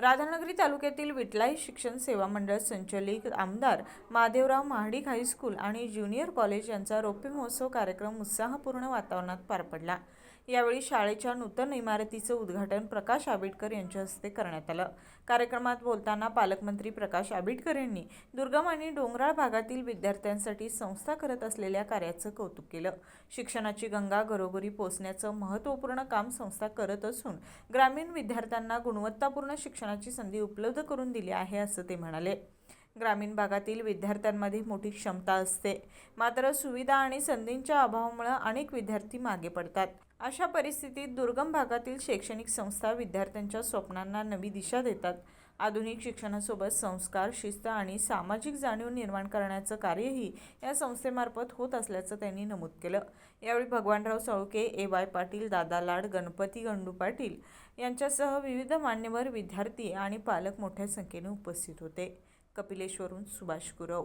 राधानगरी तालुक्यातील विटलाई शिक्षण सेवा मंडळ संचलित आमदार महादेवराव महाडिक हायस्कूल आणि ज्युनियर कॉलेज यांचा रौप्य महोत्सव कार्यक्रम उत्साहपूर्ण वातावरणात पार पडला। यावेळी शाळेच्या नूतन इमारतीचं उद्घाटन प्रकाश आंबेडकर यांच्या हस्ते करण्यात आलं। कार्यक्रमात बोलताना पालकमंत्री प्रकाश आंबेडकर यांनी दुर्गम आणि डोंगराळ भागातील विद्यार्थ्यांसाठी संस्था करत असलेल्या कार्याचं कौतुक केलं। शिक्षणाची गंगा घरोघरी पोहोचण्याचं महत्त्वपूर्ण काम संस्था करत असून ग्रामीण विद्यार्थ्यांना गुणवत्तापूर्ण शिक्षणाची संधी उपलब्ध करून दिली आहे असं ते म्हणाले। ग्रामीण भागातील विद्यार्थ्यांमध्ये मोठी क्षमता असते, मात्र सुविधा आणि संधींच्या अभावामुळे अनेक विद्यार्थी मागे पडतात। अशा परिस्थितीत दुर्गम भागातील शैक्षणिक संस्था विद्यार्थ्यांच्या स्वप्नांना नवी दिशा देतात। आधुनिक शिक्षणासोबत संस्कार, शिस्त आणि सामाजिक जाणीव निर्माण करण्याचं कार्यही या संस्थेमार्फत होत असल्याचं त्यांनी नमूद केलं। यावेळी भगवानराव साळुंखे, ए.वाय. पाटील, दादा लाड, गणपती गंडू पाटील यांच्यासह विविध मान्यवर, विद्यार्थी आणि पालक मोठ्या संख्येने उपस्थित होते। कपिलेश्वरहून सुभाष गुरव।